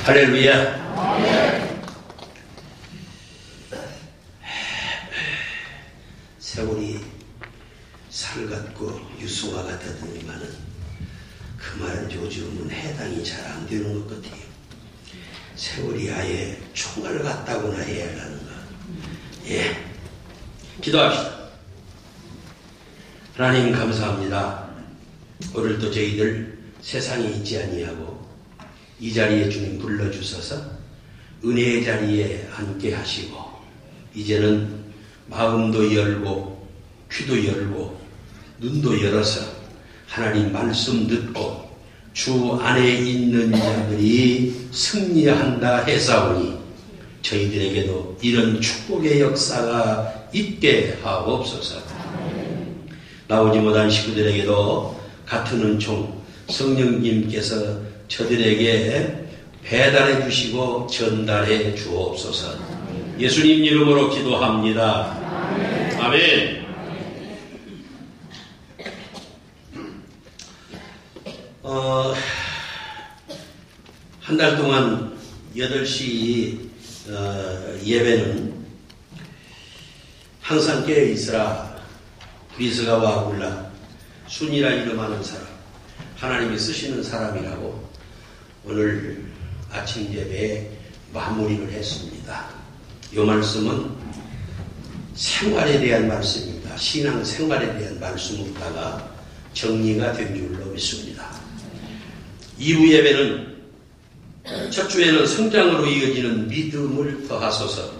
할렐루야. 세월이 살 같고 유수와 같았더니만은 그 말은 요즘은 해당이 잘 안 되는 것 같아요. 세월이 아예 총알 같다고나 해야 하는가. 예. 기도합시다. 하나님 감사합니다. 오늘도 저희들 세상에 있지 아니하고 이 자리에 주님 불러주셔서 은혜의 자리에 앉게 하시고 이제는 마음도 열고 귀도 열고 눈도 열어서 하나님 말씀 듣고 주 안에 있는 자들이 승리한다 해사오니 저희들에게도 이런 축복의 역사가 있게 하옵소서. 나오지 못한 식구들에게도 같은 은총 성령님께서 저들에게 배달해 주시고 전달해 주옵소서. 예수님 이름으로 기도합니다. 아멘. 한 달 동안 8시 예배는 항상 깨어 있으라 브리스가와 아굴라 순이라 이름하는 사람 하나님이 쓰시는 사람이라고 오늘 아침 예배에 마무리를 했습니다. 이 말씀은 생활에 대한 말씀입니다. 신앙 생활에 대한 말씀으로다가 정리가 된 줄로 믿습니다. 2부 예배는 첫 주에는 성장으로 이어지는 믿음을 더하소서,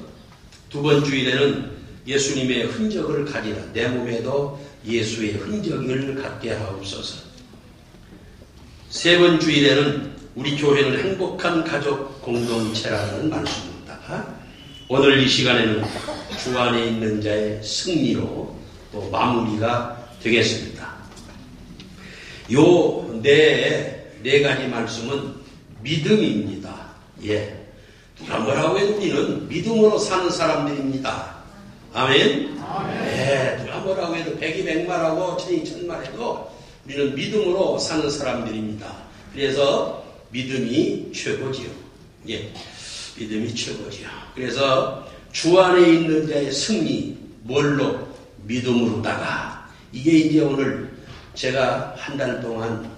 두 번 주일에는 예수님의 흔적을 가지라, 내 몸에도 예수의 흔적을 갖게 하옵소서, 세 번 주일에는 우리 교회는 행복한 가족 공동체라는 말씀입니다. 오늘 이 시간에는 주 안에 있는 자의 승리로 또 마무리가 되겠습니다. 요 네 가지 말씀은 믿음입니다. 예. 누가 뭐라고 해도 우리는 믿음으로 사는 사람들입니다. 아멘? 예. 누가 뭐라고 해도 백이 백말하고 천이 천말해도 우리는 믿음으로 사는 사람들입니다. 그래서 믿음이 최고지요. 예. 믿음이 최고지요. 그래서 주 안에 있는 자의 승리, 뭘로? 믿음으로다가. 이게 이제 오늘 제가 한 달 동안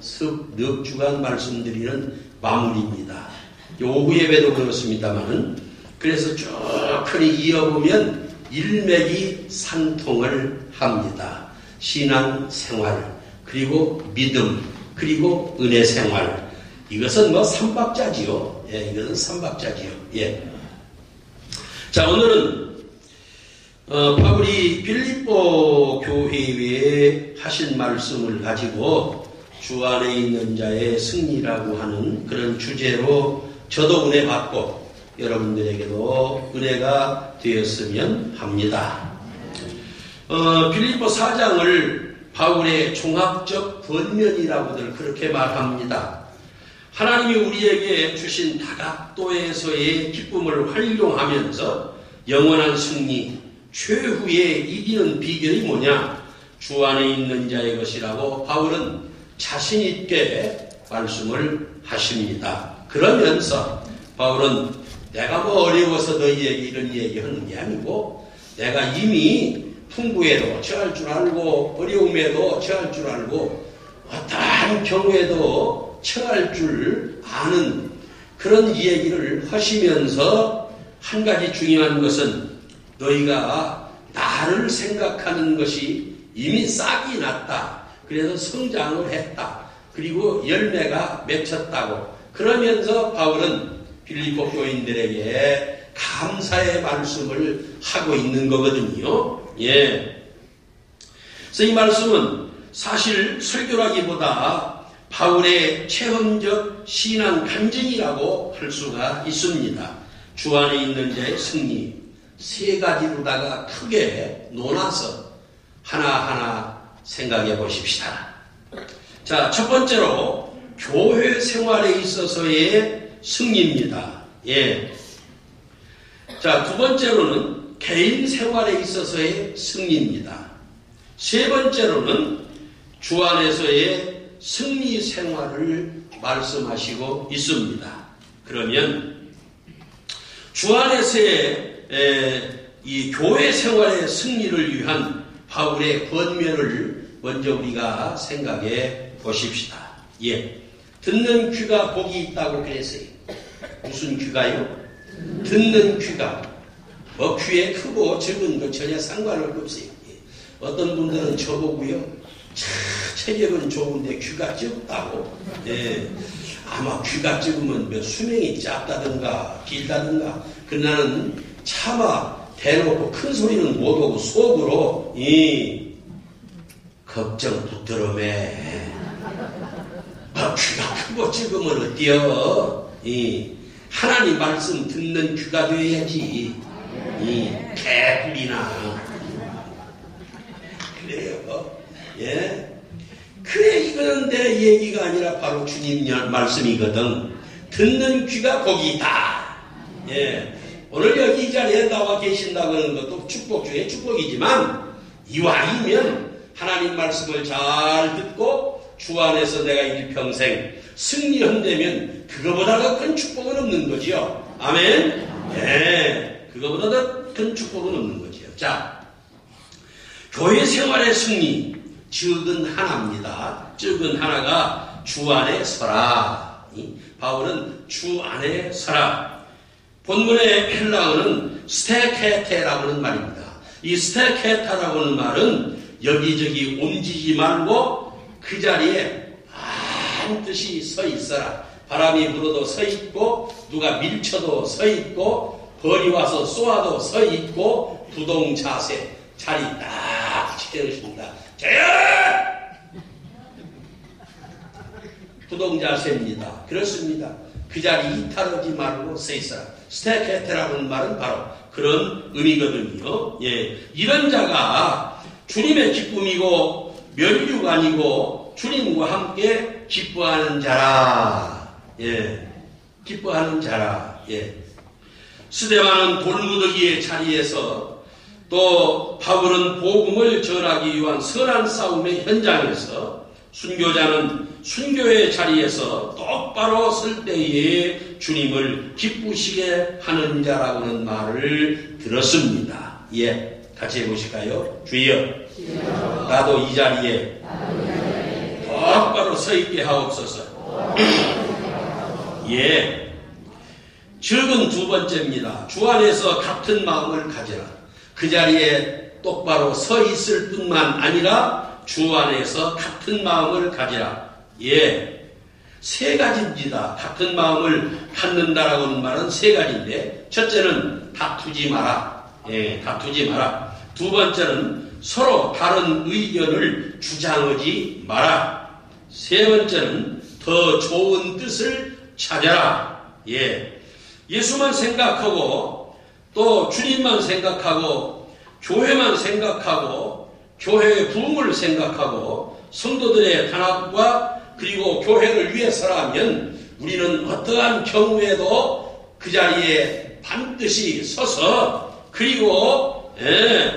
넉 주간 말씀드리는 마무리입니다. 오후 예배도 그렇습니다만은, 그래서 쭉 크게 이어보면 일맥이 상통을 합니다. 신앙 생활, 그리고 믿음, 그리고 은혜 생활. 이것은 뭐 삼박자지요. 예, 이것은 삼박자지요. 예. 자, 오늘은 바울이 빌립보 교회에 하신 말씀을 가지고 주 안에 있는 자의 승리라고 하는 그런 주제로 저도 은혜 받고 여러분들에게도 은혜가 되었으면 합니다. 빌립보 4장을 바울의 종합적 권면이라고들 그렇게 말합니다. 하나님이 우리에게 주신 다각도에서의 기쁨을 활용하면서 영원한 승리, 최후에 이기는 비결이 뭐냐? 주 안에 있는 자의 것이라고 바울은 자신 있게 말씀을 하십니다. 그러면서 바울은 내가 뭐 어려워서 너희에게 이런 얘기하는 게 아니고 내가 이미 풍부에도 처할 줄 알고 어려움에도 처할 줄 알고 어떠한 경우에도 처할 줄 아는 그런 얘기를 하시면서 한 가지 중요한 것은 너희가 나를 생각하는 것이 이미 싹이 났다. 그래서 성장을 했다. 그리고 열매가 맺혔다고. 그러면서 바울은 빌립보 교인들에게 감사의 말씀을 하고 있는 거거든요. 예. 그래서 이 말씀은 사실 설교라기보다 바울의 체험적 신앙 간증이라고 할 수가 있습니다. 주 안에 있는 자의 승리. 세 가지로다가 크게 논아서 하나하나 생각해 보십시다. 자, 첫 번째로 교회 생활에 있어서의 승리입니다. 예. 자, 두 번째로는 개인 생활에 있어서의 승리입니다. 세 번째로는 주 안에서의 승리 생활을 말씀하시고 있습니다. 그러면 주 안에서의 이 교회 생활의 승리를 위한 바울의 권면을 먼저 우리가 생각해 보십시다. 예, 듣는 귀가 복이 있다고 그랬어요. 무슨 귀가요? 듣는 귀가. 뭐 귀에 크고 적은 거 전혀 상관없어요. 예. 어떤 분들은 저보고요, 체격은 좋은데 귀가 적다고. 예. 아마 귀가 적으면 몇 수명이 짧다든가 길다든가. 그러나는 차마 대놓고 큰 소리는 못하고 속으로 걱정 붙들어매. 귀가 크고 적으면 어때요? 하나님 말씀 듣는 귀가 되어야지. 개구리나. 그래요. 예. 그래, 이거는 내 얘기가 아니라 바로 주님 말씀이거든. 듣는 귀가 복이 있다. 예. 오늘 여기 이 자리에 나와 계신다고 하는 것도 축복 중에 축복이지만, 이왕이면 하나님 말씀을 잘 듣고 주 안에서 내가 일평생 승리한다면 그거보다 더 큰 축복은 없는 거지요. 아멘. 네, 그거보다 더 큰 축복은 없는 거지요. 자, 교회 생활의 승리, 적은 하나입니다. 적은 하나가 주 안에 서라. 바울은 주 안에 서라. 본문의 헬라어는 스테케테라고 하는 말입니다. 이 스테케타라고 하는 말은 여기저기 옮기지 말고 그 자리에 반드시 서 있어라. 바람이 불어도 서 있고, 누가 밀쳐도 서 있고, 벌이 와서 쏘아도 서 있고, 부동 자세, 자리 딱 지켜놓습니다. 부동 자세입니다. 그렇습니다. 그 자리 이탈하지 말고 서 있어라. 스테케테라고 하는 말은 바로 그런 의미거든요. 예. 이런 자가 주님의 기쁨이고, 면류관이고, 주님과 함께 기뻐하는 자라. 예. 기뻐하는 자라. 예. 스데반은 돌무더기의 자리에서, 또 바울은 복음을 전하기 위한 선한 싸움의 현장에서, 순교자는 순교의 자리에서 똑바로 설 때에 주님을 기쁘시게 하는 자라고 하는 말을 들었습니다. 예. 같이 해보실까요? 주여, 나도 이 자리에 똑바로 서 있게 하옵소서. 예. 적은 두 번째입니다. 주 안에서 같은 마음을 가져라. 그 자리에 똑바로 서 있을 뿐만 아니라 주 안에서 같은 마음을 가지라. 예. 세 가지입니다. 같은 마음을 갖는다라고 하는 말은 세 가지인데, 첫째는 다투지 마라. 예, 다투지 마라. 두 번째는 서로 다른 의견을 주장하지 마라. 세 번째는 더 좋은 뜻을 찾아라. 예. 예수만 생각하고, 또 주님만 생각하고, 교회만 생각하고, 교회의 부흥을 생각하고, 성도들의 단합과 그리고 교회를 위해서라면 우리는 어떠한 경우에도 그 자리에 반드시 서서, 그리고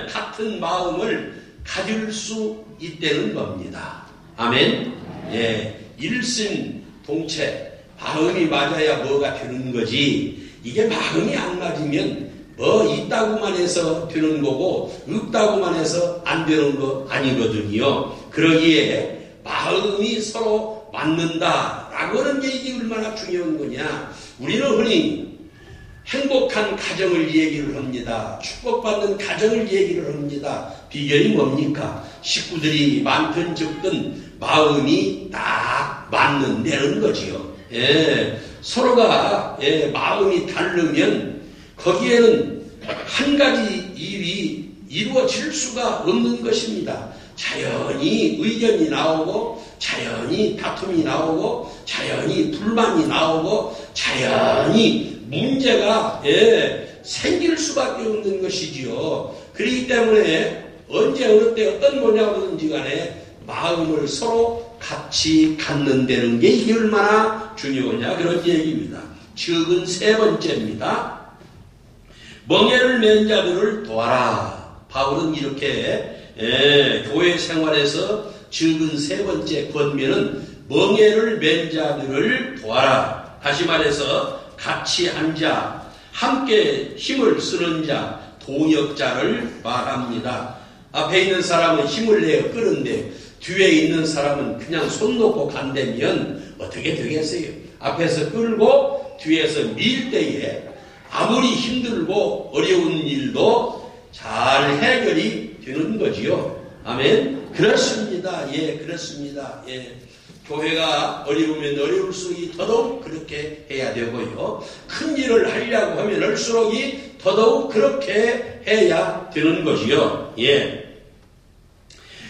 같은 마음을 가질 수 있다는 겁니다. 아멘. 예, 일심동체. 마음이 맞아야 뭐가 되는 거지. 이게 마음이 안 맞으면 뭐 있다고만 해서 되는 거고 없다고만 해서 안 되는 거 아니거든요. 그러기에 마음이 서로 맞는다라고 하는 게 이게 얼마나 중요한 거냐. 우리는 흔히 행복한 가정을 얘기를 합니다. 축복받는 가정을 얘기를 합니다. 비결이 뭡니까? 식구들이 많든 적든 마음이 딱 맞는다는 거지요. 예, 서로가 마음이 다르면 거기에는 한 가지 일이 이루어질 수가 없는 것입니다. 자연히 의견이 나오고, 자연히 다툼이 나오고, 자연히 불만이 나오고, 자연히 문제가 생길 수밖에 없는 것이지요. 그렇기 때문에 언제 어느 때 어떤 모양이든지 간에 마음을 서로 같이 갖는다는 게 이게 얼마나 중요하냐 그런 얘기입니다. 적은 세 번째입니다. 멍에를 맨 자들을 도와라. 바울은 이렇게 교회 생활에서 적은 세 번째 권면은 멍에를 맨 자들을 도와라. 다시 말해서 같이 한 자, 함께 힘을 쓰는 자, 동역자를 말합니다. 앞에 있는 사람은 힘을 내어 끄는데 뒤에 있는 사람은 그냥 손 놓고 간다면 어떻게 되겠어요? 앞에서 끌고 뒤에서 밀 때에 아무리 힘들고 어려운 일도 잘 해결이 되는 거지요. 아멘. 그렇습니다. 예, 그렇습니다. 예. 교회가 어려우면 어려울수록 더더욱 그렇게 해야 되고요. 큰 일을 하려고 하면 할수록 더더욱 그렇게 해야 되는 거지요. 예.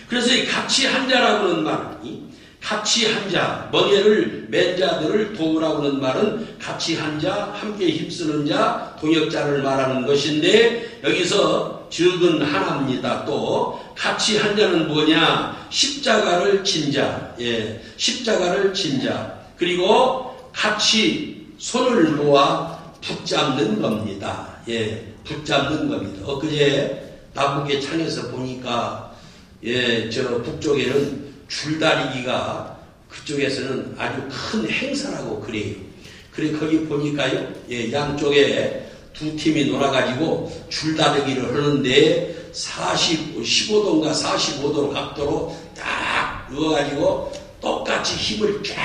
그래서 이 같이 한 자라고 하는 말은 같이 한 자, 멍에를 맨 자들을 도우라고 하는 말은 같이 한 자, 함께 힘쓰는 자, 동역자를 말하는 것인데 여기서 즉은 하나입니다. 또 같이 한 자는 뭐냐? 십자가를 진 자, 예, 십자가를 진 자, 그리고 같이 손을 모아 붙잡는 겁니다. 예, 붙잡는 겁니다. 엊그제 남북의 창에서 보니까 예, 저 북쪽에는 줄다리기가 그쪽에서는 아주 큰 행사라고 그래요. 그래 거기 보니까요, 예, 양쪽에 두 팀이 놀아가지고 줄다리기를 하는데 15도인가 45도 각도로 딱 누워가지고 똑같이 힘을 쫙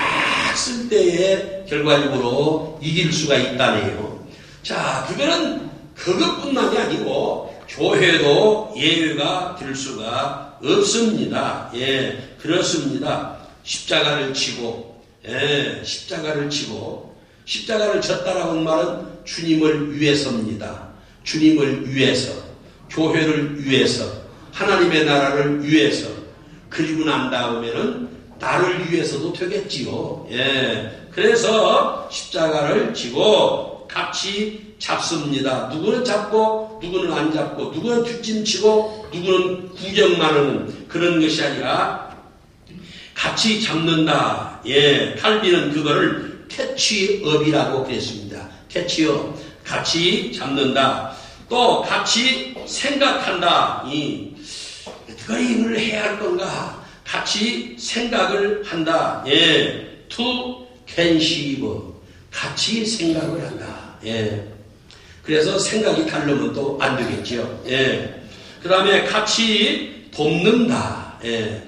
쓸 때에 결과적으로 이길 수가 있다네요. 자, 그거는 그것뿐만이 아니고 교회도 예외가 될 수가 없습니다. 예, 그렇습니다. 십자가를 지고, 예, 십자가를 지고, 십자가를 졌다라고 하는 말은 주님을 위해서입니다. 주님을 위해서, 교회를 위해서, 하나님의 나라를 위해서, 그리고 난 다음에는 나를 위해서도 되겠지요. 예, 그래서 십자가를 지고 같이 잡습니다. 누구는 잡고 누구는 안 잡고 누구는 뒷짐치고 누구는 구경만 하는 그런 것이 아니라 같이 잡는다. 예, 칼빈은 그거를 캐치업이라고 그랬습니다. 캐치업, 같이 잡는다. 또 같이 생각한다. 어떻게 이걸 해야 할 건가? 같이 생각을 한다. 예, to conceive, 같이 생각을 한다. 예. 그래서 생각이 다르면 또 안 되겠죠. 예. 그 다음에 같이 돕는다. 예.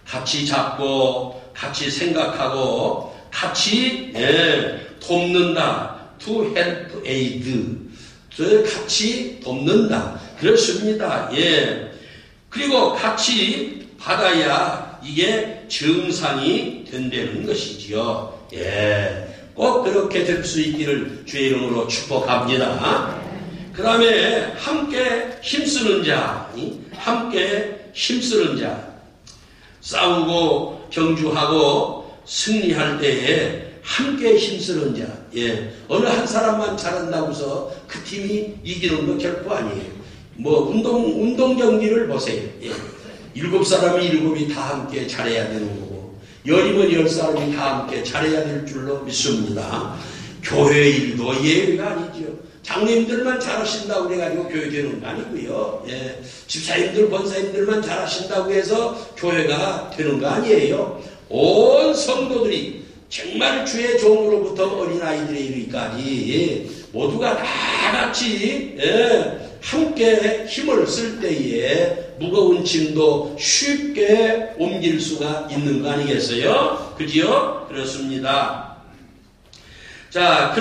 같이 잡고, 같이 생각하고, 같이, 예, 돕는다. to help aid. 같이 돕는다. 그렇습니다. 예. 그리고 같이 받아야 이게 정상이 된다는 것이지요. 예. 꼭 그렇게 될 수 있기를 주의 이름으로 축복합니다. 그 다음에 함께 힘쓰는 자, 함께 힘쓰는 자, 싸우고 경주하고 승리할 때에 함께 힘쓰는 자, 예, 어느 한 사람만 잘한다고 해서 그 팀이 이기는 거 결코 아니에요. 뭐 운동 경기를 보세요. 예. 7사람이 7이 다 함께 잘해야 되는 거고 10이면 10사람이 다 함께 잘해야 될 줄로 믿습니다. 교회 일도 예외가 아니죠. 장로님들만 잘하신다고 해가지고 교회 되는 거 아니고요. 예. 집사님들, 권사님들만 잘하신다고 해서 교회가 되는 거 아니에요. 온 성도들이 정말 주의 종으로부터 어린아이들에 이르기까지 모두가 다 같이, 예, 함께 힘을 쓸 때에 무거운 짐도 쉽게 옮길 수가 있는 거 아니겠어요? 그지요? 그렇습니다. 자,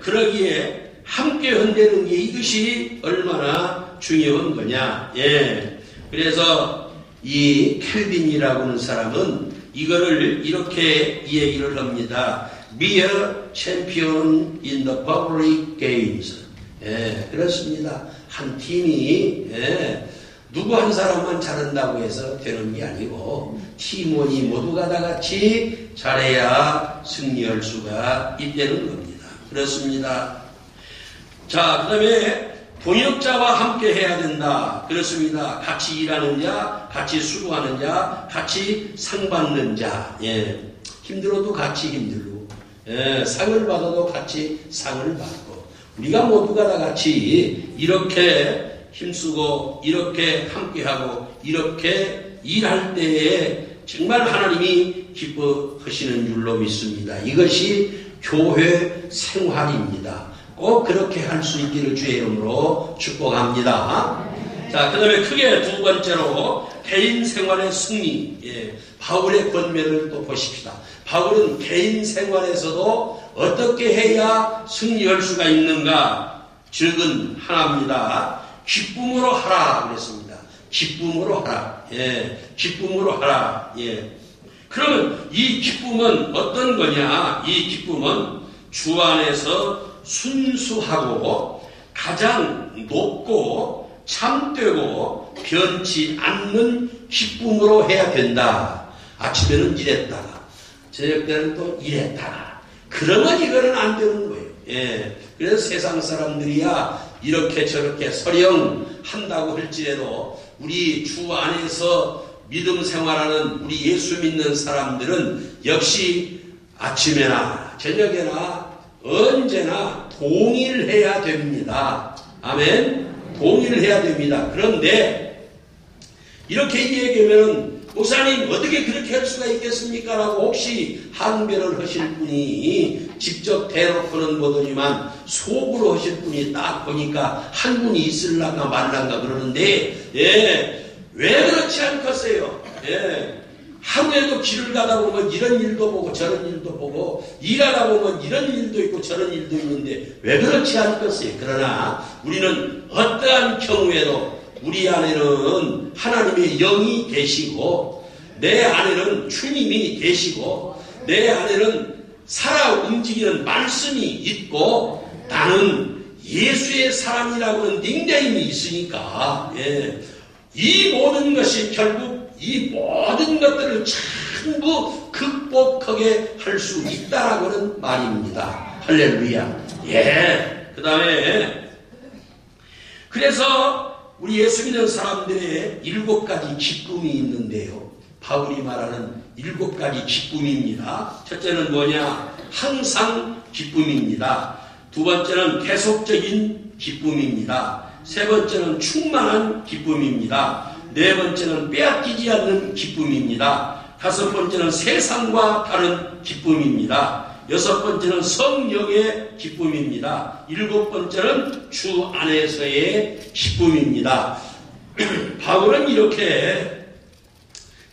그러기에 함께 한다는 게 이것이 얼마나 중요한 거냐. 예. 그래서 이 켈빈이라고 하는 사람은 이거를 이렇게 얘기를 합니다. Be a champion in the public games. 예, 그렇습니다. 한 팀이, 예, 누구 한 사람만 잘한다고 해서 되는 게 아니고 팀원이 모두가 다 같이 잘해야 승리할 수가 있다는 겁니다. 그렇습니다. 자, 그 다음에 동역자와 함께 해야 된다. 그렇습니다. 같이 일하는 자, 같이 수고하는 자, 같이 상 받는 자. 예, 힘들어도 같이 힘들고, 예, 상을 받아도 같이 상을 받고, 우리가 모두가 다 같이 이렇게 힘쓰고 이렇게 함께하고 이렇게 일할 때에 정말 하나님이 기뻐하시는 줄로 믿습니다. 이것이 교회 생활입니다. 꼭 그렇게 할 수 있기를 주의 이름으로 축복합니다. 자, 그 다음에 크게 두 번째로 개인 생활의 승리. 바울의 권면을 또 보십시다. 바울은 개인 생활에서도 어떻게 해야 승리할 수가 있는가? 즉은 하나입니다. 기쁨으로 하라 그랬습니다. 기쁨으로 하라. 기쁨으로 하라. 그러면 이 기쁨은 어떤 거냐? 이 기쁨은 주 안에서 순수하고 가장 높고 참되고 변치 않는 기쁨으로 해야 된다. 아침에는 이랬다가 저녁 때는 또 이랬다가 그러면 이거는 안 되는 거예요. 그래서 세상 사람들이야 이렇게 저렇게 서령 한다고 할지라도 우리 주 안에서 믿음 생활하는 우리 예수 믿는 사람들은 역시 아침에나 저녁에나 언제나 동일해야 됩니다. 아멘. 동일해야 됩니다. 그런데 이렇게 얘기하면 목사님 어떻게 그렇게 할 수가 있겠습니까? 라고 혹시 항변을 하실 분이 직접 대놓고는 못하지만 속으로 하실 분이 딱 보니까 한 분이 있을란가 말란가 그러는데 왜 그렇지 않겠어요? 하루에도 길을 가다 보면 이런 일도 보고 저런 일도 보고 일하다 보면 이런 일도 있고 저런 일도 있는데 왜 그렇지 않겠어요? 그러나 우리는 어떠한 경우에도 우리 안에는 하나님의 영이 계시고 내 안에는 주님이 계시고 내 안에는 살아 움직이는 말씀이 있고 나는 예수의 사람이라고는 닉네임이 있으니까 이 모든 것이 결국 이 모든 것들을 전부 극복하게 할 수 있다라고는 말입니다. 할렐루야. 그 다음에 그래서 우리 예수 믿는 사람들의 7가지 기쁨이 있는데요. 바울이 말하는 7가지 기쁨입니다. 첫째는 뭐냐? 항상 기쁨입니다. 두 번째는 계속적인 기쁨입니다. 세 번째는 충만한 기쁨입니다. 네 번째는 빼앗기지 않는 기쁨입니다. 다섯 번째는 세상과 다른 기쁨입니다. 여섯 번째는 성령의 기쁨입니다. 일곱 번째는 주 안에서의 기쁨입니다. 바울은 이렇게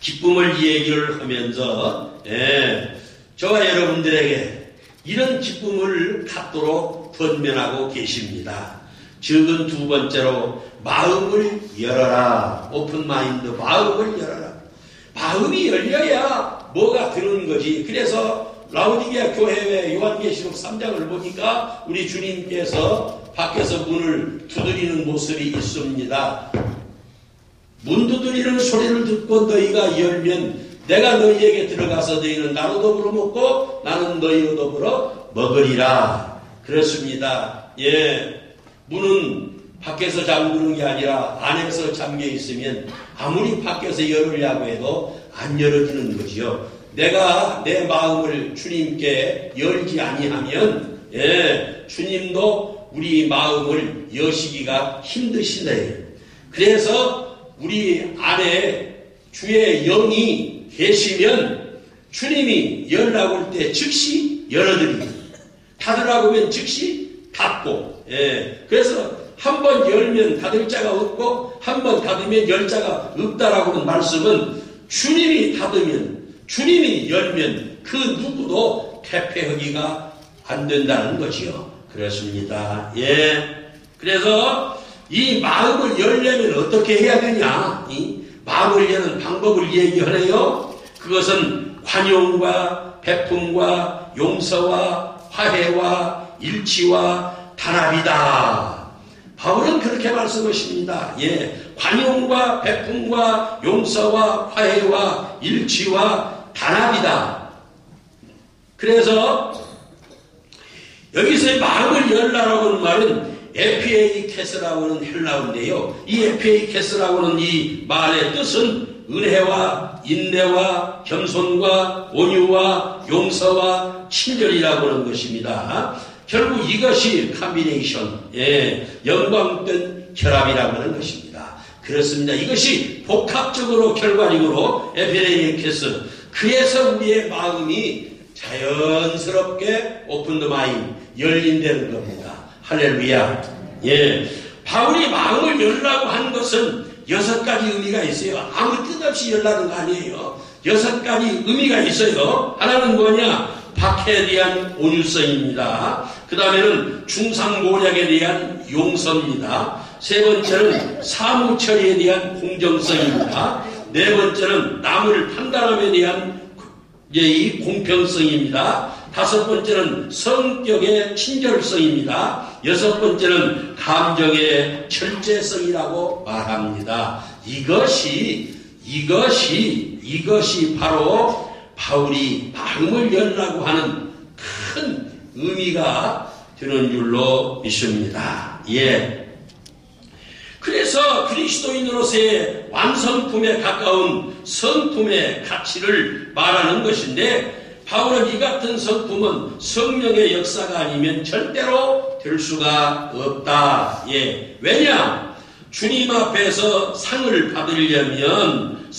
기쁨을 얘기를 하면서 저와 여러분들에게 이런 기쁨을 갖도록 권면하고 계십니다. 즉은 두 번째로 마음을 열어라. 오픈 마인드, 마음을 열어라. 마음이 열려야 뭐가 드는 거지. 그래서 라오디게아 교회의 요한계시록 3장을 보니까 우리 주님께서 밖에서 문을 두드리는 모습이 있습니다. 문 두드리는 소리를 듣고 너희가 열면 내가 너희에게 들어가서 너희는 나로 더불어 먹고 나는 너희로 더불어 먹으리라. 그렇습니다. 문은 밖에서 잠그는 게 아니라 안에서 잠겨 있으면 아무리 밖에서 열으려고 해도 안 열어지는 거지요. 내가 내 마음을 주님께 열지 아니하면 주님도 우리 마음을 여시기가 힘드시네요. 그래서 우리 안에 주의 영이 계시면 주님이 열라고 할 때 즉시 열어드립니다. 닫으라고 하면 즉시 닫고 그래서 한 번 열면 닫을 자가 없고 한 번 닫으면 열 자가 없다라고 하는 말씀은 주님이 닫으면 주님이 열면 그 누구도 대패하기가 안 된다는 거지요. 그렇습니다. 그래서 이 마음을 열려면 어떻게 해야 되냐? 이 마음을 여는 방법을 얘기하네요. 그것은 관용과 베품과 용서와 화해와 일치와 단합이다. 바울은 그렇게 말씀하십니다. 관용과 베품과 용서와 화해와 일치와 단합이다. 그래서 여기서 마음을 열라라고 하는 말은 에피에이케스라고 하는 헬라어인데요. 이 에피에이케스라고 하는 이 말의 뜻은 은혜와 인내와 겸손과 온유와 용서와 친절이라고 하는 것입니다. 결국 이것이 컴비네이션, 영광된 결합이라고 하는 것입니다. 그렇습니다. 이것이 복합적으로 결과적으로 에피에이케스. 그래서 우리의 마음이 자연스럽게 오픈 더 마인, 열린다는 겁니다. 할렐루야. 예. 바울이 마음을 열라고 한 것은 6가지 의미가 있어요. 아무 뜻 없이 열라는 거 아니에요. 6가지 의미가 있어요. 하나는 뭐냐? 박해에 대한 온유성입니다. 그 다음에는 중상모략에 대한 용서입니다. 세 번째는 사무처리에 대한 공정성입니다. 네 번째는 남을 판단함에 대한 이 공평성입니다. 다섯 번째는 성격의 친절성입니다. 여섯 번째는 감정의 철저성이라고 말합니다. 이것이 바로 바울이 마음을 열라고 하는 큰 의미가 되는 줄로 믿습니다. 예. 그래서 그리스도인으로서의 완성품에 가까운 성품의 가치를 말하는 것인데, 바울은 이 같은 성품은 성령의 역사가 아니면 절대로 될 수가 없다. 예. 왜냐? 주님 앞에서 상을 받으려면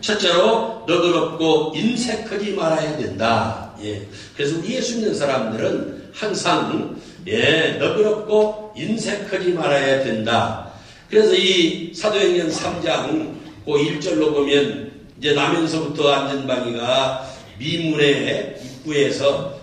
첫째로 너그럽고 인색하지 말아야 된다. 예. 그래서 우리 예수 믿는 사람들은 항상 너그럽고 인색하지 말아야 된다. 그래서 이 사도행전 3장 그 1절로 보면 이제 나면서부터 안전방위가 미문의 입구에서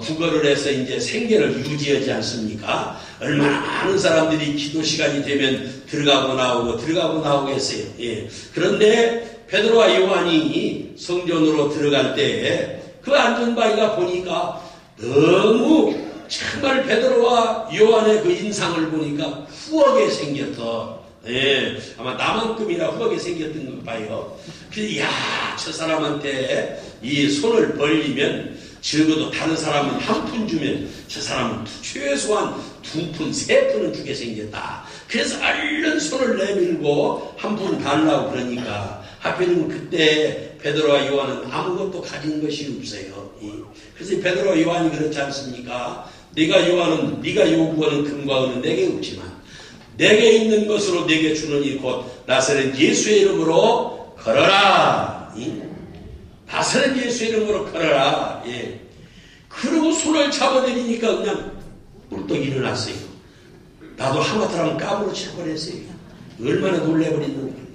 구걸을 해서 이제 생계를 유지하지 않습니까? 얼마나 많은 사람들이 기도 시간이 되면 들어가고 나오고 했어요. 예. 그런데 베드로와 요한이 성전으로 들어갈 때 그 안전바위가 보니까 너무 정말 베드로와 요한의 그 인상을 보니까 후하게 생겼어. 예. 아마 나만큼이나 후하게 생겼던 것 봐요. 그래서 저 사람한테 이 손을 벌리면, 적어도 다른 사람은 한 푼 주면 저 사람은 최소한 2푼, 3푼은 주게 생겼다. 그래서 얼른 손을 내밀고 한 푼 달라고 그러니까, 하필이면 그때 베드로와 요한은 아무것도 가진 것이 없어요. 그래서 베드로와 요한이 그렇지 않습니까? 네가 요구하는 금과 은은 내게 없지만 내게 있는 것으로 내게 주는 이 곧 나사렛 예수의 이름으로 걸어라. 나사렛 예수의 이름으로 걸어라. 예. 그리고 손을 잡아내리니까 그냥 꿀떡 일어났어요. 나도 하마터면 까무러칠 뻔했어요. 얼마나 놀래버리는.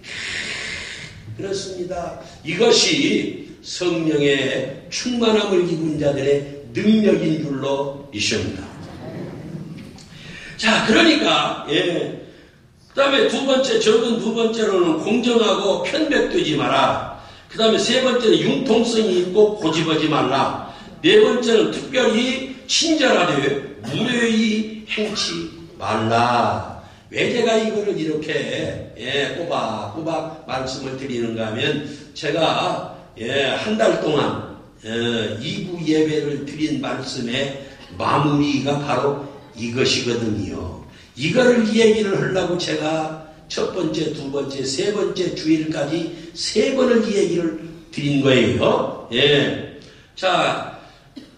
그렇습니다. 이것이 성령의 충만함을 입은 자들의 능력인 줄로 믿습니다. 자, 그러니까 그 다음에 적은 두 번째로는 공정하고 편백되지 마라. 그 다음에 세 번째는 융통성이 있고 고집하지 말라. 네 번째는 특별히 친절하되 무례히 행치 말라. 왜 제가 이거를 이렇게 꼬박꼬박 말씀을 드리는가 하면, 제가 한 달 동안 2부 예배를 드린 말씀의 마무리가 바로 이것이거든요. 이거를 얘기를 하려고 제가 첫 번째, 두 번째, 세 번째 주일까지 3번을 이 얘기를 드린 거예요. 예. 자,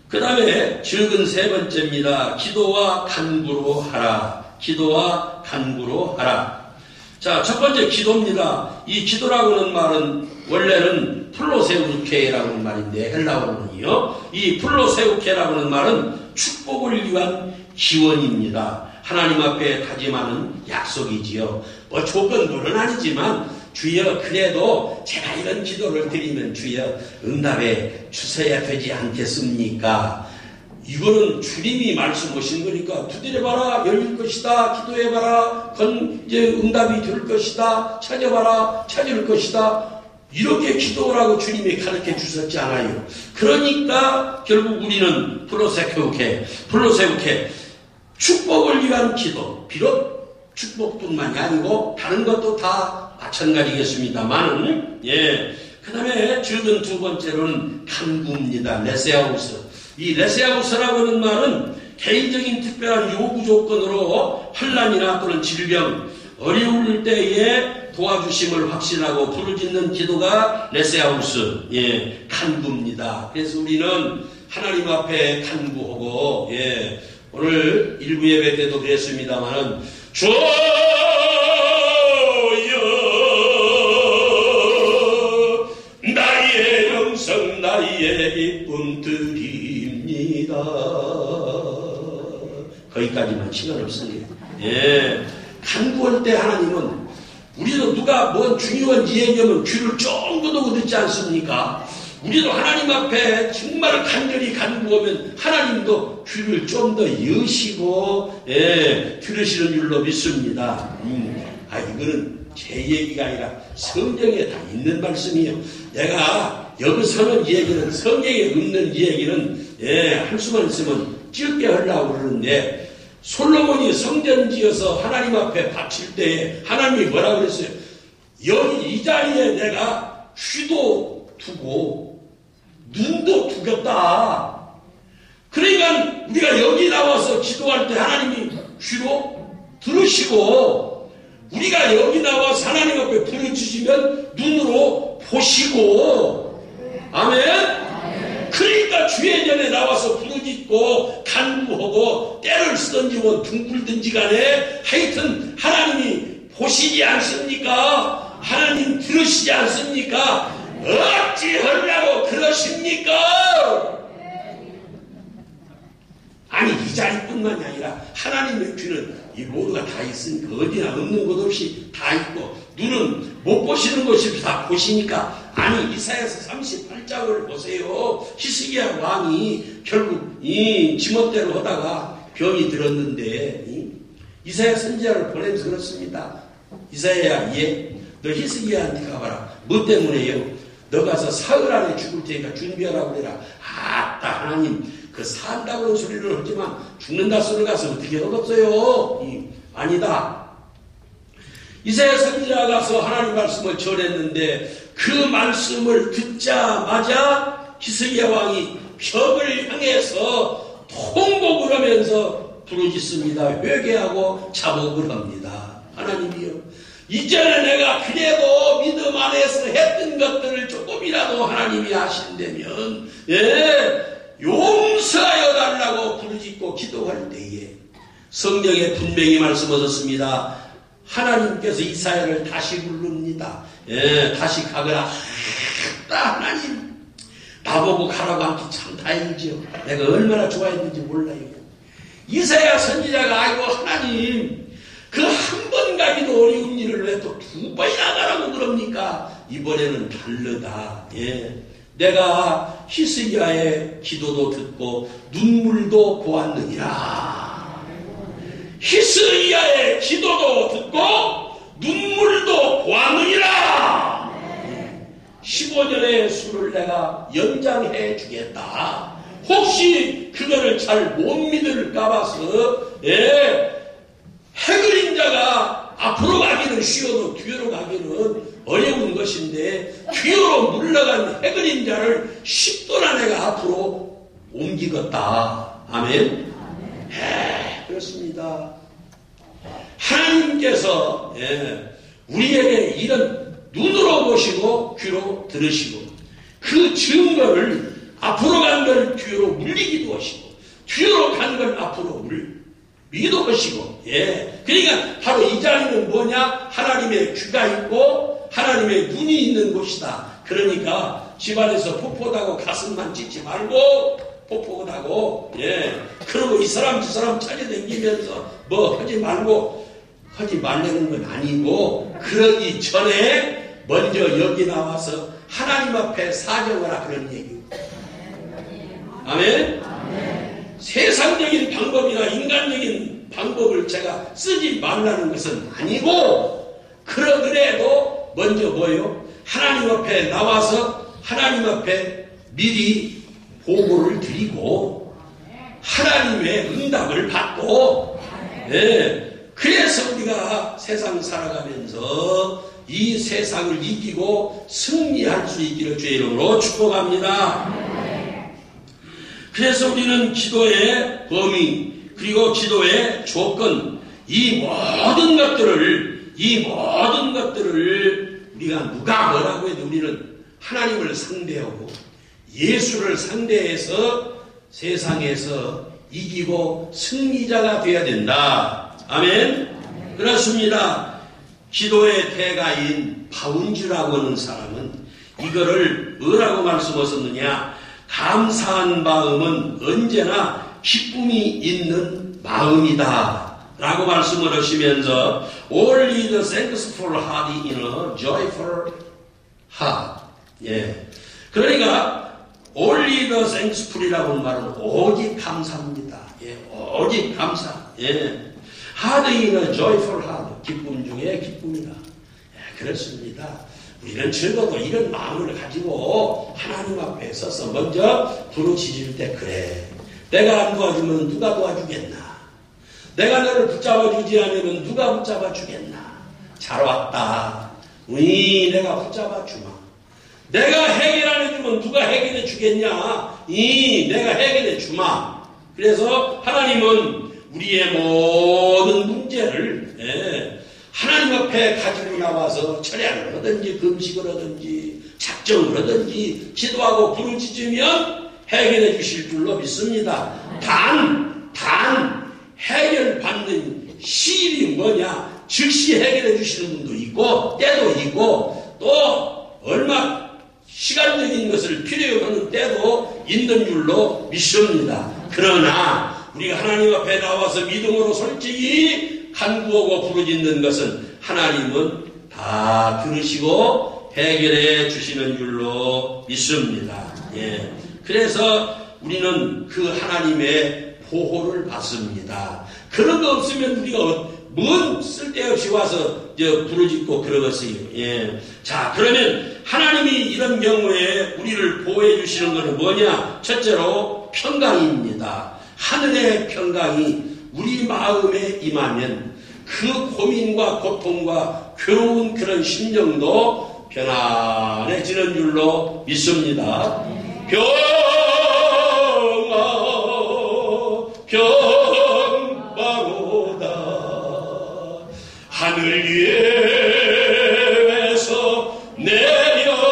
그 다음에 적은 세 번째입니다. 기도와 간구로 하라. 기도와 간구로 하라. 자, 첫 번째 기도입니다. 이 기도라고 하는 말은 원래는 플로세우케라고 하는 말인데, 헬라어로는요. 이 플로세우케라고 하는 말은 축복을 위한 기원입니다. 하나님 앞에 다짐하는 약속이지요. 뭐 조건부는 아니지만, 주여 그래도 제가 이런 기도를 드리면 주여 응답해 주셔야 되지 않겠습니까? 이거는 주님이 말씀하신 거니까, 두드려봐라 열릴 것이다, 기도해봐라 이제 응답이 될 것이다, 찾아봐라 찾을 것이다, 이렇게 기도라고 주님이 가르쳐 주셨지 않아요. 그러니까 결국 우리는 플로세우케 축복을 위한 기도, 비록 축복뿐만이 아니고 다른 것도 다 마찬가지겠습니다만, 그 다음에 적은 두 번째로는 간구입니다. 레세아우스. 이 레세아우스라고 하는 말은 개인적인 특별한 요구 조건으로 환난이나 또는 질병, 어려울 때에 도와주심을 확신하고 부르짖는 기도가 레세아우스, 간구입니다. 그래서 우리는 하나님 앞에 간구하고, 오늘 일부 예배 때도 그랬습니다만은, 주여 나의 영성 나의 이쁨 거기까지만 시간 없습니다. 예. 간구할 때 하나님은 우리도 누가 뭔 중요한 이야기하면 귀를 쫑긋하고 듣지 않습니까? 우리도 하나님 앞에 정말 간절히 간구하면 하나님도 귀를 좀 더 여시고 들으시는 줄로 믿습니다. 이거는 제 얘기가 아니라 성경에 다 있는 말씀이에요. 내가 여기서 하는 이야기는 성경에 없는 이야기는 할 수만 있으면 짧게 하려고 그러는데 솔로몬이 성전 지어서 하나님 앞에 바칠 때 하나님이 뭐라고 그랬어요? 여기 이 자리에 내가 귀도 두고 눈도 두겠다. 그러니까 우리가 여기 나와서 기도할 때 하나님이 귀로 들으시고 우리가 여기 나와서 하나님 앞에 부르짖으면 눈으로 보시고 아멘. 그러니까 주의 전에 나와서 부르짖고 간구하고 때를 쓰든지 뭐 둥글든지 간에 하여튼 하나님이 보시지 않습니까? 하나님 들으시지 않습니까? 어찌 하려고 그러십니까? 아니 이 자리뿐만이 아니라 하나님의 귀는 이 모두가 다 있으니까 어디나 없는 곳 없이 다 있고 눈은 못 보시는 것이 다 보시니까 아니 이사야서 38장을 보세요. 히스기야 왕이 결국 이 지멋대로 하다가 병이 들었는데 이사야 선지자를 보내면서 그렇습니다. 이사야야 너 히스기야한테 가봐라. 뭐 때문에요? 너 가서 사흘 안에 죽을 테니까 준비하라고 그래라. 아따 하나님 그 산다고는 소리를 하지만 죽는다 소리를 가서 어떻게 하겠어요? 아니다. 이사야 선지자가 가서 하나님 말씀을 전했는데 그 말씀을 듣자마자 히스기야 왕이 벽을 향해서 통곡을 하면서 부르짖습니다. 회개하고 자복을 합니다. 하나님이요. 이전에 내가 그래도 믿음 안에서 했던 것들을 조금이라도 하나님이 하신다면 용서하여 달라고 부르짖고 기도할 때에 성경에 분명히 말씀하셨습니다. 하나님께서 이사야를 다시 부릅니다. 다시 가거라. 하나님 나보고 가라고 하면 참 다행이죠. 내가 얼마나 좋아했는지 몰라요. 이사야 선지자가 아이고 하나님 그 한 번 가기도 어려운 일을 왜 또 두 번이나 가라고 그럽니까? 이번에는 다르다. 내가 히스기야의 기도도 듣고 눈물도 보았느니라. 히스기야의 기도도 듣고 눈물도 보았느니라. 15년의 수를 내가 연장해 주겠다. 혹시 그거를 잘 못 믿을까 봐서 해그림자가 앞으로 가기는 쉬워도 뒤로 가기는 어려운 것인데 뒤로 물러간 해그림자를 10도나 내가 앞으로 옮기겠다. 아멘. 그렇습니다. 하나님께서 우리에게 이런 눈으로 보시고 귀로 들으시고 그 증거를 앞으로 간 걸 뒤로 물리기도 하시고 뒤로 간 걸 앞으로 물리기도 하시고 그러니까 바로 이 자리는 뭐냐? 하나님의 귀가 있고 하나님의 눈이 있는 곳이다. 그러니까 집안에서 풋풋하고 가슴만 찢지 말고 풋풋하고 그러고 이 사람 저 사람 찾아다니면서 뭐 하지 말고 하지 말라는 건 아니고 그러기 전에 먼저 여기 나와서 하나님 앞에 사정하라 그런 얘기예요. 아멘? 세상적인 방법이나 인간적인 방법을 제가 쓰지 말라는 것은 아니고 그러더라도 먼저 뭐예요? 하나님 앞에 나와서 하나님 앞에 미리 보고를 드리고 하나님의 응답을 받고 그래서 우리가 세상 살아가면서 이 세상을 이기고 승리할 수 있기를 주의 이름으로 축복합니다. 그래서 우리는 기도의 범위 그리고 기도의 조건 이 모든 것들을 우리가 누가 뭐라고 해도 우리는 하나님을 상대하고 예수를 상대해서 세상에서 이기고 승리자가 되어야 된다. 아멘. 그렇습니다. 기도의 대가인 바운주라고 하는 사람은 이거를 뭐라고 말씀하셨느냐? 감사한 마음은 언제나 기쁨이 있는 마음이다 라고 말씀을 하시면서 only the thankful heart in a joyful heart. 예. 그러니까 only the thankful이라고 하는 말은 오직 감사입니다. 예. 오직 감사. 예. heart in a joyful heart. 기쁨 중에 기쁨이다. 예. 그렇습니다. 우리는 적어도 이런 마음을 가지고 하나님 앞에 서서 먼저 부르짖을 때 그래. 내가 안 도와주면 누가 도와주겠나? 내가 너를 붙잡아주지 않으면 누가 붙잡아주겠나? 잘 왔다. 내가 붙잡아주마. 내가 해결 안 해주면 누가 해결해 주겠냐? 내가 해결해 주마. 그래서 하나님은 우리의 모든 문제를 하나님 앞에 가지고 나와서 철야를 하든지 금식을 하든지 작정을 하든지 기도하고 부르짖으면 해결해 주실 줄로 믿습니다. 단 해결받는 시일이 뭐냐? 즉시 해결해 주시는 분도 있고 때도 있고 또 얼마 시간적인 것을 필요로 하는 때도 있는 줄로 믿습니다. 그러나 우리가 하나님 앞에 나와서 믿음으로 솔직히 간구하고 부르짖는 것은 하나님은 다 들으시고 해결해 주시는 줄로 믿습니다. 예. 그래서 우리는 그 하나님의 보호를 받습니다. 그런 거 없으면 우리가 뭔 쓸데없이 와서 부르짖고 그러겠어요. 예. 자, 그러면 하나님이 이런 경우에 우리를 보호해 주시는 것은 뭐냐? 첫째로 평강입니다. 하늘의 평강이 우리 마음에 임하면 그 고민과 고통과 괴로운 그런 심정도 편안해지는 줄로 믿습니다. 평바로다 하늘 위에서 내려오네.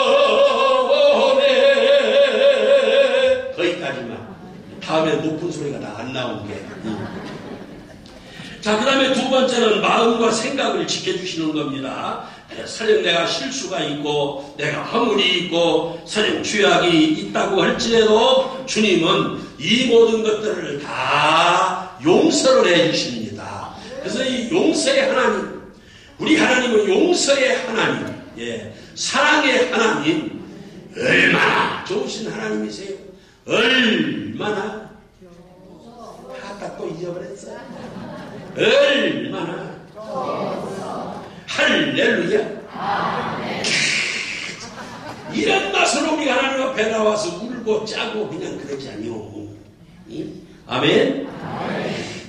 거기까지만. 다음에 높은 소리가 다 안 나온 게. 자, 그 다음에 두 번째는 마음과 생각을 지켜주시는 겁니다. 설령 내가 실수가 있고 내가 허물이 있고 설령 죄악이 있다고 할지라도 주님은 이 모든 것들을 다 용서를 해주십니다. 그래서 이 용서의 하나님, 우리 하나님은 용서의 하나님, 예, 사랑의 하나님, 얼마나 좋으신 하나님이세요. 얼마나 다 또 잊어버렸어. 얼마나 할렐루야. 이런 맛으로 우리가 하나님 앞에 나와서 울고 짜고 그냥 그러지 아니오. 아멘.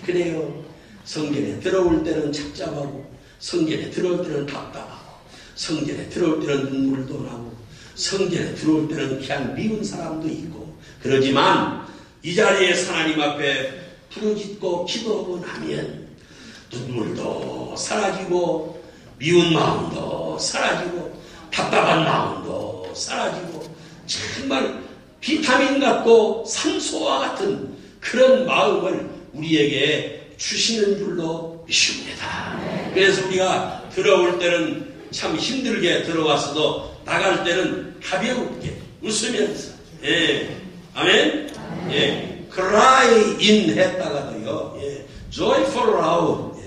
그래요. 성전에 들어올 때는 착잡하고 성전에 들어올 때는 답답하고 성전에 들어올 때는 눈물도 나고 성전에 들어올 때는 그냥 미운 사람도 있고 그러지만 이 자리에 하나님 앞에 부르짖고 기도하고 나면 눈물도 사라지고 미운 마음도 사라지고 답답한 마음도 사라지고 정말 비타민 같고 산소와 같은 그런 마음을 우리에게 주시는 줄로 믿습니다. 그래서 우리가 들어올 때는 참 힘들게 들어왔어도 나갈 때는 가볍게 웃으면서 예. 아멘. 예. cry in 했다가도요. 예. joyful out. 예.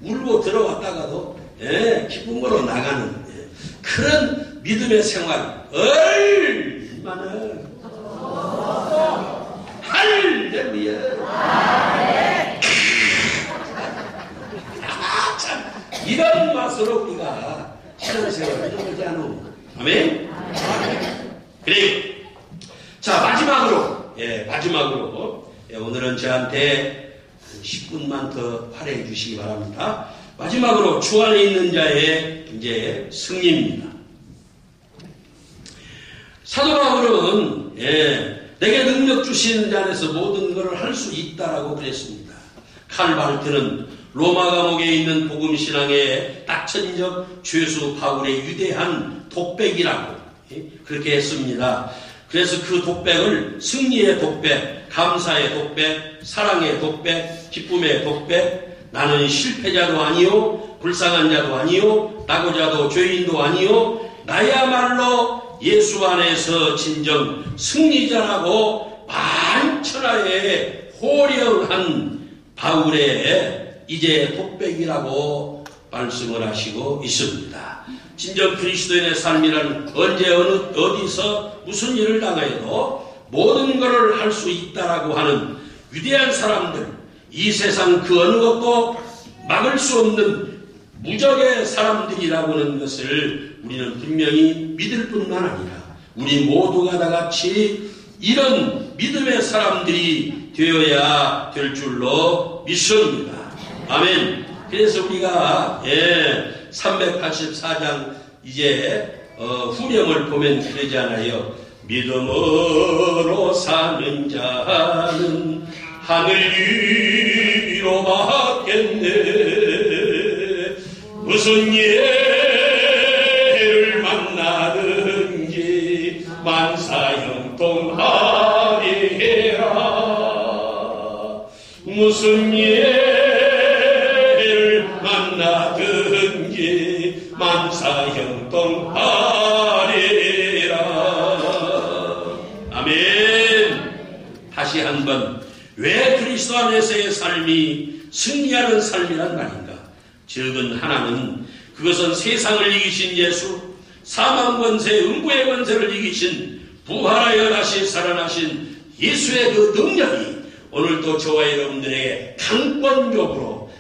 울고 들어왔다가도 예. 기쁨으로 나가는 예. 그런 믿음의 생활 얼마나 할렐루야. 참 이런 맛으로 우리가 신앙생활을 해보지 않노. 아멘. 그래. 자, 마지막으로 오늘은 저한테 10분만 더 할애해 주시기 바랍니다. 마지막으로 주 안에 있는 자의 이제 승리입니다. 사도 바울은 내게 능력 주시는 자 안에서 모든 것을 할 수 있다라고 그랬습니다. 칼 바르트는 로마 감옥에 있는 복음신앙의 딱천적 죄수 바울의 위대한 독백이라고 그렇게 했습니다. 그래서 그 독백을 승리의 독백, 감사의 독백, 사랑의 독백, 기쁨의 독백, 나는 실패자도 아니요, 불쌍한 자도 아니요, 낙오자도 죄인도 아니요, 나야말로 예수 안에서 진정 승리자라고 만천하에 호령한 바울의 이제 독백이라고 말씀을 하시고 있습니다. 진정 그리스도인의 삶이란 언제 어디서 무슨 일을 당하여도 모든 것을 할 수 있다라고 하는 위대한 사람들, 이 세상 그 어느 것도 막을 수 없는 무적의 사람들이라고 하는 것을 우리는 분명히 믿을 뿐만 아니라 우리 모두가 다 같이 이런 믿음의 사람들이 되어야 될 줄로 믿습니다. 아멘. 그래서 우리가 384장 이제 후렴을 보면 그러지 않아요. 믿음으로 사는 자는 하늘 위로 받겠네. 무슨 예를 만나든지 만사형통하리라. 무슨 예를 만나든지 만사형통하리라. 아멘. 다시 한번, 왜 그리스도 안에서의 삶이 승리하는 삶이란 말인가? 즉은 하나는 그것은 세상을 이기신 예수, 사망 권세, 음부의 권세를 이기신 부활하여 다시 살아나신 예수의 그 능력이 오늘도 저와 여러분들에게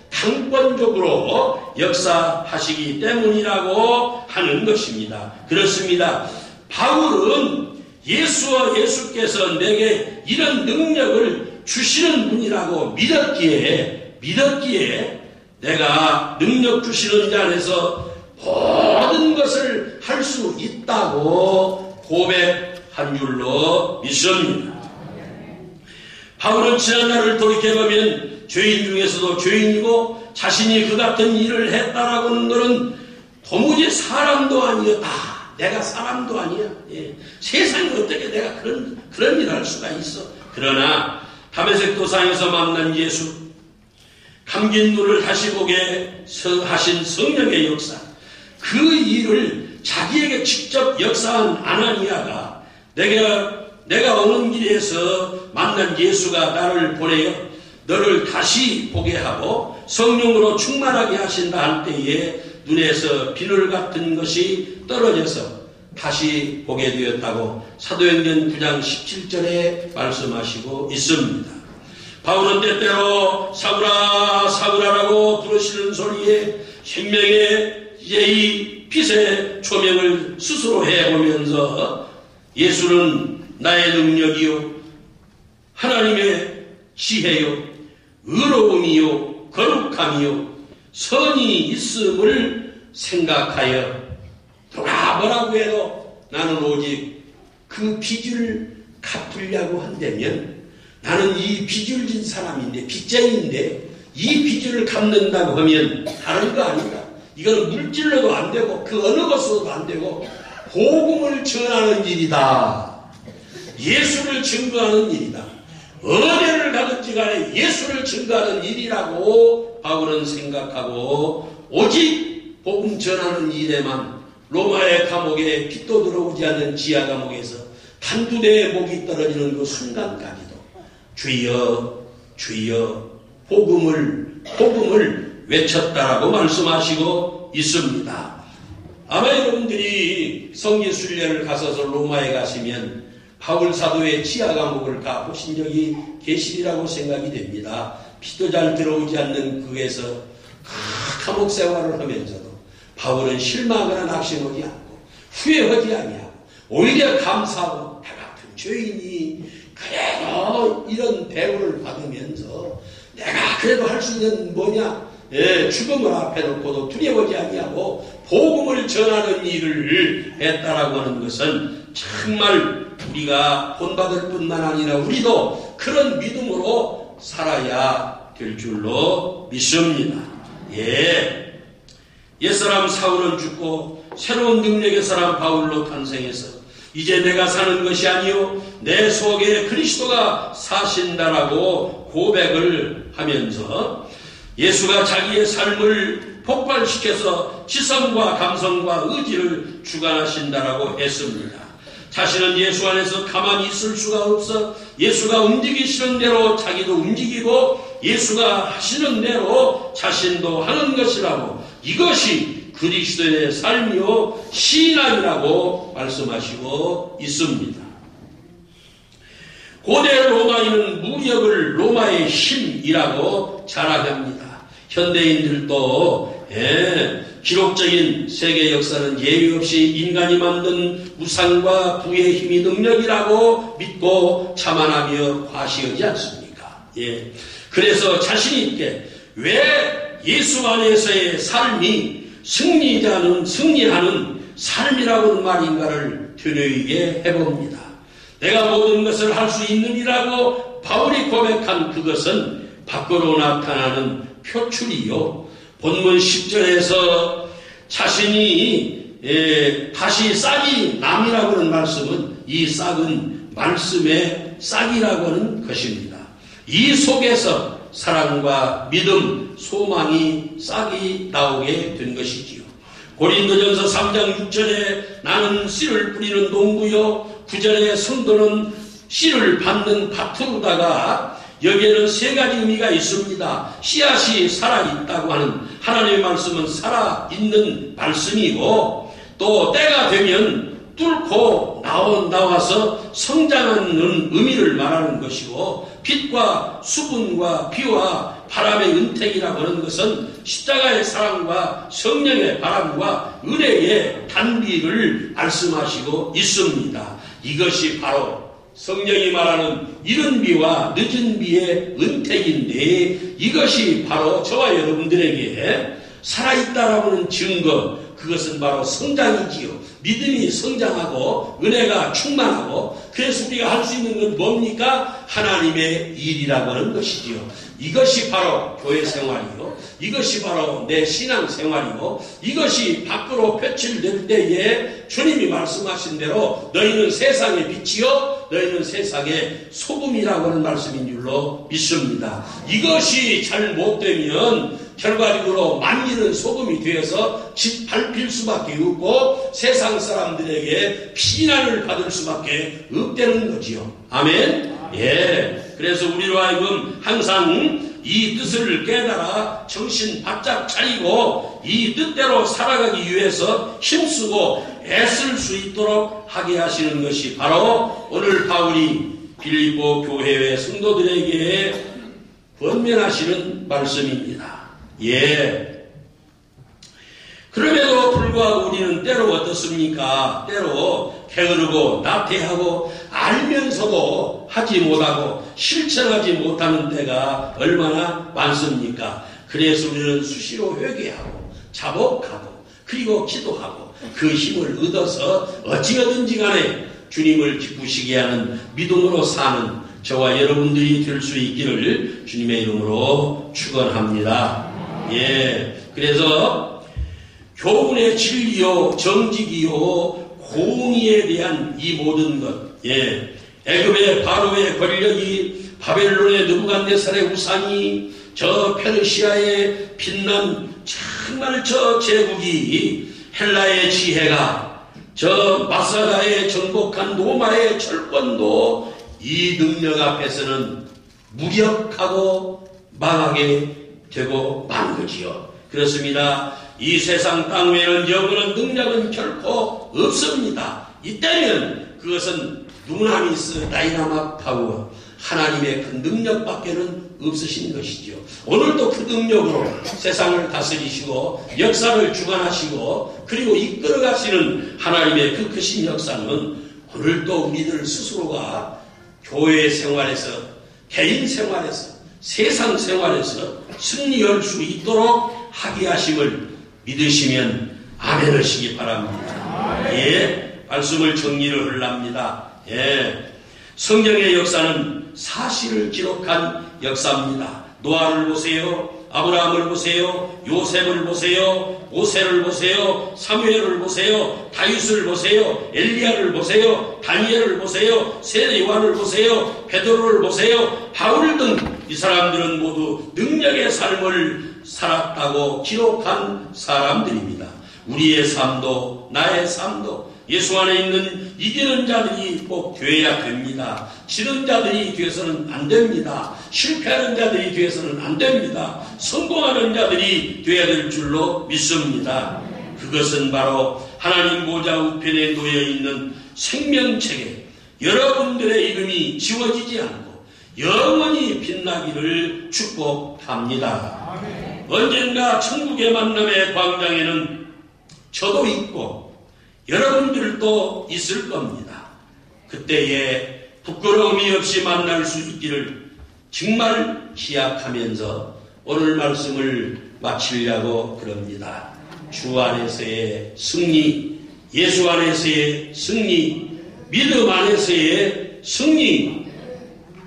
강권적으로 역사하시기 때문이라고 하는 것입니다. 그렇습니다. 바울은 예수께서 내게 이런 능력을 주시는 분이라고 믿었기에 내가 능력 주시는 자 안에서 모든 것을 할 수 있다고 고백한 줄로 믿습니다. 바울은 지난 날을 돌이켜보면 죄인 중에서도 죄인이고 자신이 그 같은 일을 했다라고 하는 것은 도무지 사람도 아니었다. 내가 사람도 아니야. 세상에 어떻게 내가 그런 일을 할 수가 있어. 그러나 다메섹 도상에서 만난 예수, 감긴 눈을 다시 보게 하신 성령의 역사, 그 일을 자기에게 직접 역사한 아나니아가 내가 오는 길에서 만난 예수가 나를 보내어 너를 다시 보게 하고 성령으로 충만하게 하신다 할 때에 눈에서 비늘 같은 것이 떨어져서 다시 보게 되었다고 사도행전 9장 17절에 말씀하시고 있습니다. 바울은 때때로 사울아 사울아라고 부르시는 소리에 생명의 이 빛의 조명을 스스로 해보면서 예수는 나의 능력이요 하나님의 지혜요 의로움이요 거룩함이요 선이 있음을 생각하여 누가 뭐라고 해도 나는 오직 그 빚을 갚으려고 한다면 나는 이 빚을 진 사람인데 빚쟁이인데 이 빚을 갚는다고 하면 다른 거 아닌가? 이거는 물질로도 안 되고 그 어느 것으로도 안 되고 복음을 전하는 일이다. 예수를 증거하는 일이다. 어디를 가든지 간에 예수를 증거하는 일이라고 바울은 생각하고 오직 복음 전하는 일에만 로마의 감옥에 빛도 들어오지 않는 지하 감옥에서 단두대의 목이 떨어지는 그 순간까지도 주여 주여 복음을 외쳤다라고 말씀하시고 있습니다. 아마 여러분들이 성지 순례를 가셔서 로마에 가시면 바울 사도의 지하 감옥을 가보신 적이 계시리라고 생각이 됩니다. 빛도 잘 들어오지 않는 그에서 감옥 생활을 하면서도 바울은 실망하거나 낙심하지 않고 후회하지 아니하고 오히려 감사하고 나 같은 죄인이 그래도 이런 대우를 받으면서 내가 그래도 할 수 있는 뭐냐? 죽음을 앞에 놓고도 두려워하지 아니하고 복음을 전하는 일을 했다라고 하는 것은 정말 우리가 본받을 뿐만 아니라 우리도 그런 믿음으로 살아야 될 줄로 믿습니다. 옛사람 사울은 죽고 새로운 능력의 사람 바울로 탄생해서 이제 내가 사는 것이 아니요 내 속에 그리스도가 사신다라고 고백을 하면서 예수가 자기의 삶을 폭발시켜서 지성과 감성과 의지를 주관하신다라고 했습니다. 자신은 예수 안에서 가만히 있을 수가 없어 예수가 움직이시는 대로 자기도 움직이고 예수가 하시는 대로 자신도 하는 것이라고, 이것이 그리스도의 삶이요 신앙이라고 말씀하시고 있습니다. 고대 로마인은 무력을 로마의 힘이라고 자랑합니다. 현대인들도 기록적인 세계 역사는 예외 없이 인간이 만든 우상과 부의 힘이 능력이라고 믿고 자만하며 과시하지 않습니까? 그래서 자신 있게 왜 예수 안에서의 삶이 승리하는 삶이라고는 말인가를 되뇌이게 해봅니다. 내가 모든 것을 할 수 있느니라고 바울이 고백한 그것은 밖으로 나타나는 표출이요. 본문 10절에서 자신이 다시 싹이 남이라고 하는 말씀은 이 싹은 말씀의 싹이라고 하는 것입니다. 이 속에서 사랑과 믿음, 소망이 싹이 나오게 된 것이지요. 고린도전서 3장 6절에 나는 씨를 뿌리는 농부요 9절에 성도는 씨를 받는 밭으로다가 여기에는 세 가지 의미가 있습니다. 씨앗이 살아있다고 하는 하나님의 말씀은 살아있는 말씀이고, 또 때가 되면 뚫고 나와서 성장하는 의미를 말하는 것이고, 빛과 수분과 비와 바람의 은택이라고 하는 것은 십자가의 사랑과 성령의 바람과 은혜의 단비를 말씀하시고 있습니다. 이것이 바로 성령이 말하는 이른 비와 늦은 비의 은택인데, 이것이 바로 저와 여러분들에게 살아있다라고 하는 증거, 그것은 바로 성장이지요. 믿음이 성장하고 은혜가 충만하고, 그래서 우리가 할 수 있는 건 뭡니까? 하나님의 일이라고 하는 것이지요. 이것이 바로 교회 생활이요, 이것이 바로 내 신앙 생활이고, 이것이 밖으로 표출될 때에 주님이 말씀하신 대로 너희는 세상의 빛이요 너희는 세상의 소금이라고 하는 말씀인 줄로 믿습니다. 이것이 잘못되면 결과적으로 만일은 소금이 되어서 짓밟힐 수밖에 없고 세상 사람들에게 피난을 받을 수밖에 없다는 거지요. 아멘. 그래서 우리로 하여금 항상 이 뜻을 깨달아 정신 바짝 차리고 이 뜻대로 살아가기 위해서 힘쓰고 애쓸 수 있도록 하게 하시는 것이 바로 오늘 바울이 빌립보 교회의 성도들에게 권면하시는 말씀입니다. 그럼에도 불구하고 우리는 때로 어떻습니까? 때로 게으르고 나태하고 알면서도 하지 못하고 실천하지 못하는 때가 얼마나 많습니까? 그래서 우리는 수시로 회개하고 자복하고 그리고 기도하고 그 힘을 얻어서 어찌하든지 간에 주님을 기쁘시게 하는 믿음으로 사는 저와 여러분들이 될 수 있기를 주님의 이름으로 축원합니다. 그래서 교훈의 진리요 정직이요 공의에 대한 이 모든 것, 애굽의 바로의 권력이, 바벨론의 느부갓네살의 우상이, 저 페르시아의 빛난 정말 저 제국이, 헬라의 지혜가, 저 마사다의 정복한 로마의 철권도 이 능력 앞에서는 무력하고 망하게 되고 만 거지요. 그렇습니다. 이 세상 땅 외에는 영원한 능력은 결코 없습니다. 이때면 그것은 누나미스 다이나마 파워, 하나님의 그 능력밖에는 없으신 것이죠. 오늘도 그 능력으로 세상을 다스리시고 역사를 주관하시고 그리고 이끌어가시는 하나님의 그 크신 역사는 오늘도 우리들 스스로가 교회 생활에서, 개인 생활에서, 세상 생활에서 승리할 수 있도록 하게 하심을 믿으시면 아멘 하시기 바랍니다. 말씀을 정리를 하랍니다. 성경의 역사는 사실을 기록한 역사입니다. 노아를 보세요. 아브라함을 보세요. 요셉을 보세요. 모세를 보세요. 사무엘을 보세요. 다윗을 보세요. 엘리야를 보세요. 다니엘을 보세요. 세 요한을 보세요. 베드로를 보세요. 바울 등 이 사람들은 모두 능력의 삶을 살았다고 기록한 사람들입니다. 우리의 삶도 나의 삶도 예수 안에 있는 이기는 자들이 꼭 되어야 됩니다. 지는 자들이 되어서는 안 됩니다. 실패하는 자들이 되어서는 안 됩니다. 성공하는 자들이 되어야 될 줄로 믿습니다. 그것은 바로 하나님 보좌 우편에 놓여 있는 생명책에 여러분들의 이름이 지워지지 않고 영원히 빛나기를 축복합니다. 언젠가 천국의 만남의 광장에는 저도 있고 여러분들도 있을 겁니다. 그때에 부끄러움이 없이 만날 수 있기를 정말 기약하면서 오늘 말씀을 마치려고 그럽니다. 주 안에서의 승리, 예수 안에서의 승리, 믿음 안에서의 승리,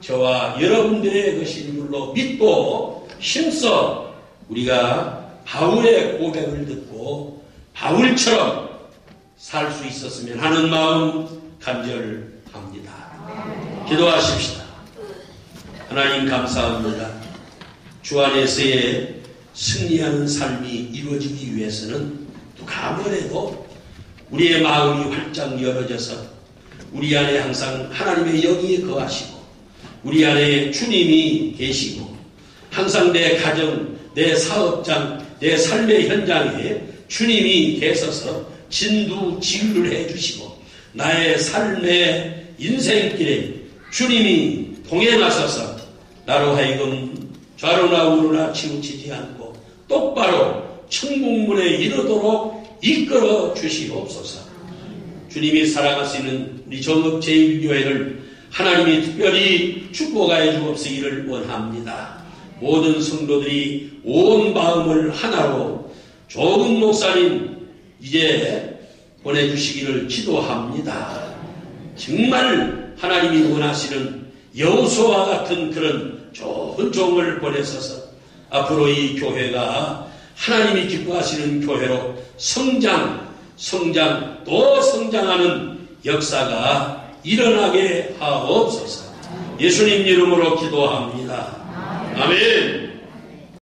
저와 여러분들의 것인 줄로 믿고 힘써 우리가 바울의 고백을 듣고 바울처럼 살 수 있었으면 하는 마음 간절합니다. 기도하십시다. 하나님 감사합니다. 주 안에서의 승리하는 삶이 이루어지기 위해서는 누가 뭐래도 우리의 마음이 활짝 열어져서 우리 안에 항상 하나님의 영이 거하시고 우리 안에 주님이 계시고 항상 내 가정, 내 사업장, 내 삶의 현장에 주님이 계셔서 진두지휘를 해주시고 나의 삶의 인생길에 주님이 동해 나서서 나로 하여금 좌로나 우로나 치우치지 않고 똑바로 천국문에 이르도록 이끌어 주시옵소서. 주님이 살아가시는 우리 정읍 제1교회를 하나님이 특별히 축복하여 주옵시기를 원합니다. 모든 성도들이 온 마음을 하나로 좋은 목사님 이제 보내주시기를 기도합니다. 정말 하나님이 원하시는 여호수아와 같은 그런 좋은 종을 보내셔서 앞으로 이 교회가 하나님이 기뻐하시는 교회로 성장 또 성장하는 역사가 일어나게 하옵소서. 예수님 이름으로 기도합니다. 아멘.